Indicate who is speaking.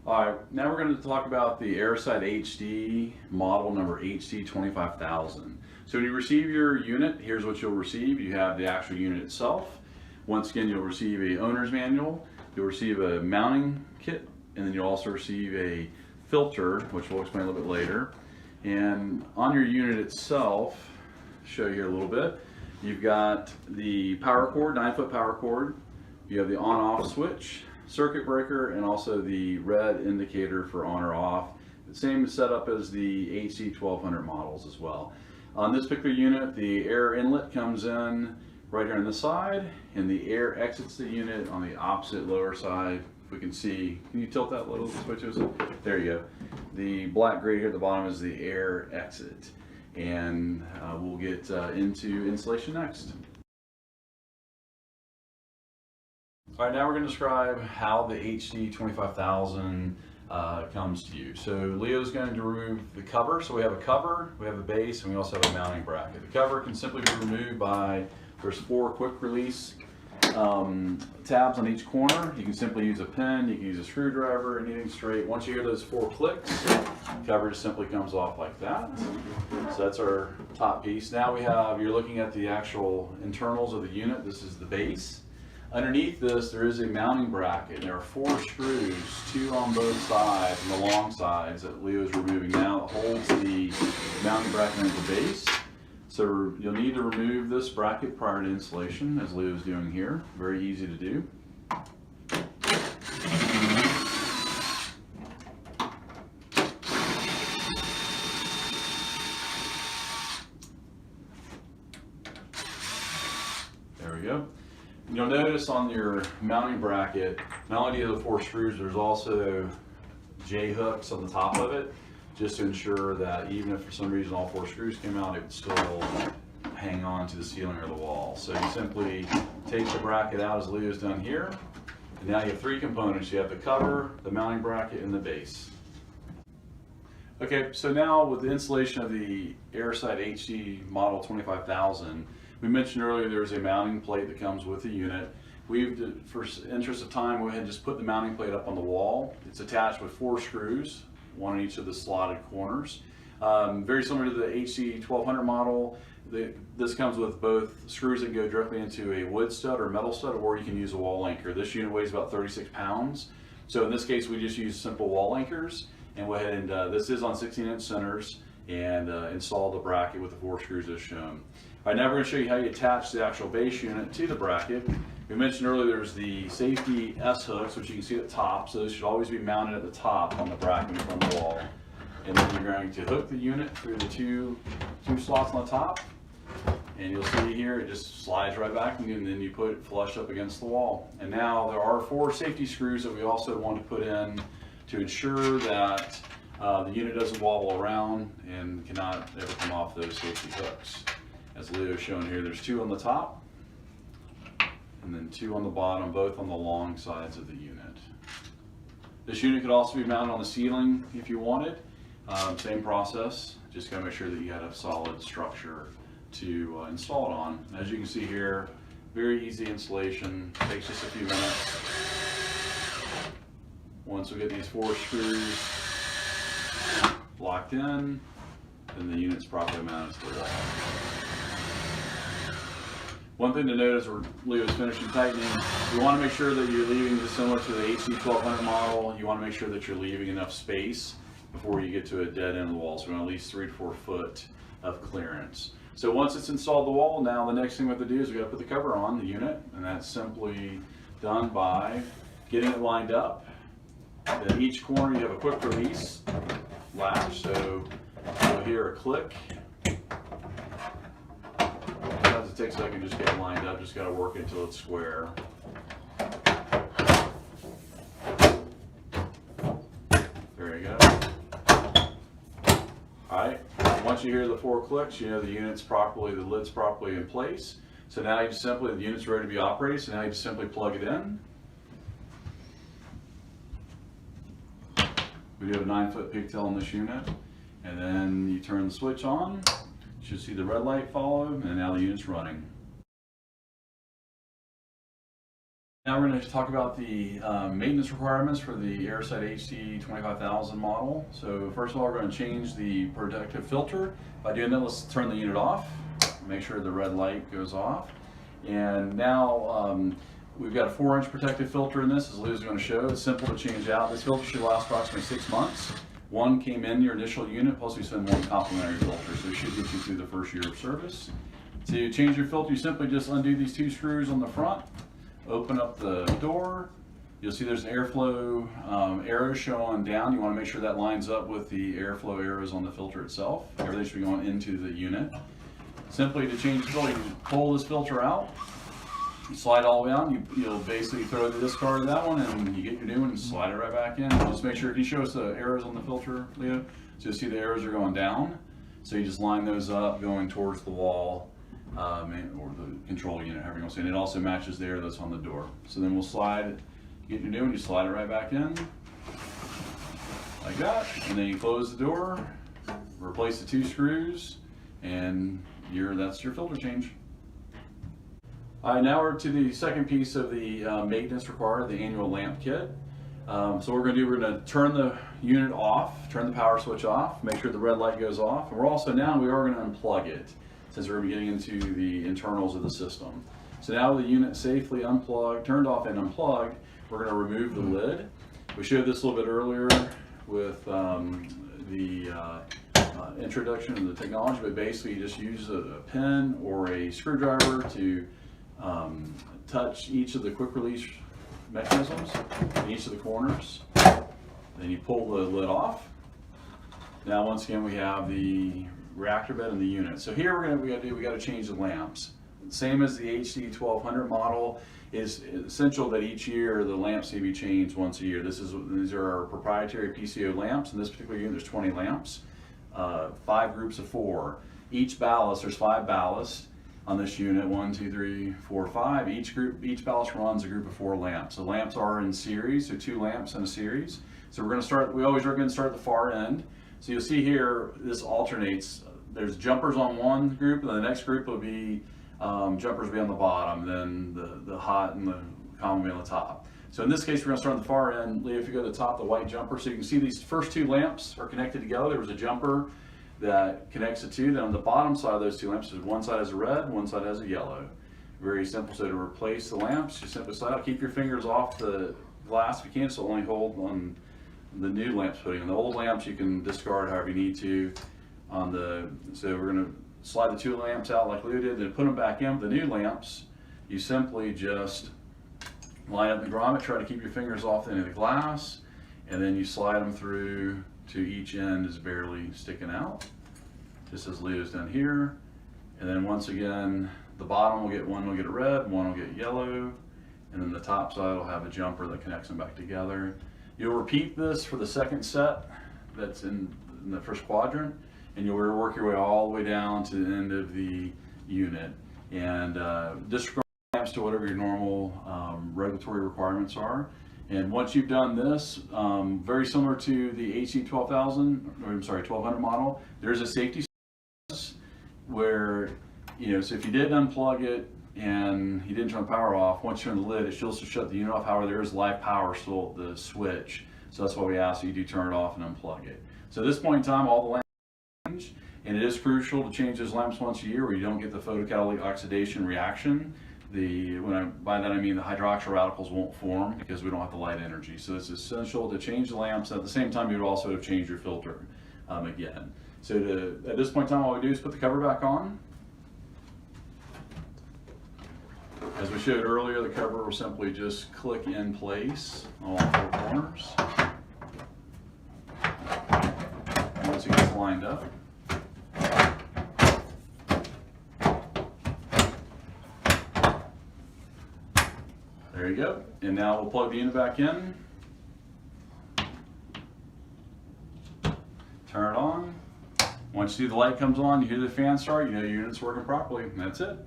Speaker 1: Alright, now we're going to talk about the Airocide HD model number HD25000. So when you receive your unit, here's what you'll receive. You have the actual unit itself. Once again, you'll receive a owner's manual, you'll receive a mounting kit, and then you'll also receive a filter, which we'll explain a little bit later. And on your unit itself, show you here a little bit, you've got the power cord, 9-foot power cord, you have the on-off switch, circuit breaker, and also the red indicator for on or off. The same setup as the HD1200 models as well. On this particular unit, the air inlet comes in right here on the side, and the air exits the unit on the opposite lower side. If we can see, can you tilt that little switch? There you go. The black gray here at the bottom is the air exit. And we'll get into installation next. All right, now we're going to describe how the HD25000 comes to you. So Leo's going to remove the cover. So we have a cover, we have a base, and we also have a mounting bracket. The cover can simply be removed by, there's 4 quick release tabs on each corner. You can simply use a pen, you can use a screwdriver, anything straight. Once you hear those 4 clicks, the cover just simply comes off like that. So that's our top piece. Now we have, you're looking at the actual internals of the unit. This is the base. Underneath this, there is a mounting bracket. There are 4 screws, 2 on both sides, and the long sides that Leo is removing now. It holds the mounting bracket into the base. So you'll need to remove this bracket prior to installation, as Leo is doing here. Very easy to do. There we go. You'll notice on your mounting bracket, not only do you have the 4 screws, there's also J hooks on the top of it, just to ensure that even if for some reason all 4 screws came out, it would still hang on to the ceiling or the wall. So you simply take the bracket out as Leo's done here, and now you have 3 components. You have the cover, the mounting bracket, and the base. Okay, so now with the installation of the Airocide HD model 25000, we mentioned earlier there's a mounting plate that comes with the unit. We've, for interest of time, go ahead and just put the mounting plate up on the wall. It's attached with 4 screws, 1 in each of the slotted corners. Very similar to the HD1200 model. This comes with both screws that go directly into a wood stud or metal stud, or you can use a wall anchor. This unit weighs about 36 pounds. So in this case, we just use simple wall anchors. And go ahead and, this is on 16-inch centers, and install the bracket with the 4 screws as shown. All right, now we're going to show you how you attach the actual base unit to the bracket. We mentioned earlier there's the safety S hooks, which you can see at the top. So those should always be mounted at the top on the bracket from the wall. And then you're going to hook the unit through the two slots on the top. And you'll see here, it just slides right back, and then you put it flush up against the wall. And now there are 4 safety screws that we also want to put in to ensure that the unit doesn't wobble around and cannot ever come off those safety hooks. As Leo's shown here, there's 2 on the top and then 2 on the bottom, both on the long sides of the unit. This unit could also be mounted on the ceiling if you wanted. Same process, just gotta make sure that you got a solid structure to install it on. As you can see here, very easy installation, takes just a few minutes. Once we get these 4 screws locked in, then the unit's properly mounted to the wall. One thing to note as Leo's finishing tightening, you want to make sure that you're leaving this similar to the HD1200 model. You want to make sure that you're leaving enough space before you get to a dead end of the wall. So we want at least 3 to 4 foot of clearance. So once it's installed the wall, now the next thing we have to do is we got to put the cover on the unit, and that's simply done by getting it lined up. Then each corner you have a quick release latch, so you'll hear a click. Sometimes it takes a second to just get it lined up, just got to work it until it's square. There you go. Alright, once you hear the 4 clicks, you know the lid's properly in place. So now you just simply, the unit's ready to be operated, so now you just simply plug it in. We do have a 9-foot pigtail in this unit, and then you turn the switch on. You should see the red light follow, and now the unit's running. Now we're going to talk about the maintenance requirements for the Airocide HD 25000 model. So first of all, we're going to change the protective filter. By doing that, let's turn the unit off. Make sure the red light goes off. And now we've got a 4-inch protective filter in this, as Lou's going to show. It's simple to change out. This filter should last approximately 6 months. One came in your initial unit, plus we send one complimentary filter, so it should get you through the first year of service. To change your filter, you simply just undo these 2 screws on the front. Open up the door. You'll see there's an airflow arrow showing down. You want to make sure that lines up with the airflow arrows on the filter itself. Everything should be going into the unit. Simply to change the filter, you pull this filter out, you slide all the way out, you'll basically throw the discard of that one and you get your new one and slide it right back in. Just make sure, can you show us the arrows on the filter, Leo? So you'll see the arrows are going down. So you just line those up going towards the wall. Or the control unit, however you want to say it. And it also matches the arrow that's on the door. So then we'll slide, get your new one, you slide it right back in, like that. And then you close the door, replace the 2 screws, and that's your filter change. All right, now we're to the second piece of the maintenance required, the annual lamp kit. So what we're going to do, we're going to turn the unit off, turn the power switch off, make sure the red light goes off. And we are going to unplug it, since we're getting into the internals of the system. So now the unit safely unplugged, turned off and unplugged, we're going to remove the lid. We showed this a little bit earlier with the introduction of the technology, but basically you just use a pin or a screwdriver to touch each of the quick release mechanisms in each of the corners. Then you pull the lid off. Now once again we have the reactor bed in the unit. So here we got to change the lamps. Same as the HD 1200 model, is essential that each year the lamps need to be changed once a year. These are our proprietary PCO lamps. In this particular unit, there's 20 lamps, 5 groups of 4. Each ballast, there's 5 ballasts on this unit. 1, 2, 3, 4, 5. Each ballast runs a group of 4 lamps. The lamps are in series, so 2 lamps in a series. So we're going to start. We always recommend start at the far end. So you'll see here, this alternates. There's jumpers on one group, and the next group will be jumpers will be on the bottom, then the hot and the common will be on the top. So in this case, we're going to start on the far end. Leo, if you go to the top, the white jumper, so you can see these first 2 lamps are connected together. There was a jumper that connects the 2. Then on the bottom side of those 2 lamps, one side has a red, one side has a yellow. Very simple. So to replace the lamps, you simply slide out. Keep your fingers off the glass if you can, so only hold on the new lamps putting. On the old lamps, you can discard however you need to. So we're going to slide the 2 lamps out like Lou did, then put them back in. The new lamps, you simply just line up the grommet, try to keep your fingers off the end of the glass, and then you slide them through to each end is barely sticking out, just as Leo's done here. And then once again, the bottom one will get a red, one will get yellow, and then the top side will have a jumper that connects them back together. You'll repeat this for the second set that's in the first quadrant, and you'll work your way all the way down to the end of the unit. And disregard lamps to whatever your normal regulatory requirements are. And once you've done this, very similar to the HD 1200 model, there's a safety where, so if you did unplug it and you didn't turn the power off, once you turn the lid, it should also shut the unit off. However, there is live power still at the switch. So that's why we ask that you do turn it off and unplug it. So at this point in time, all the lamps change, and it is crucial to change those lamps once a year where you don't get the photocatalytic oxidation reaction. By that I mean the hydroxyl radicals won't form because we don't have the light energy. So it's essential to change the lamps. At the same time, you would also have changed your filter again. So at this point in time, all we do is put the cover back on. As we showed earlier, the cover will simply just click in place on all 4 corners. Once it gets lined up. There you go. And now we'll plug the unit back in. Turn it on. Once you see the light comes on, you hear the fan start, you know your unit's working properly, and that's it.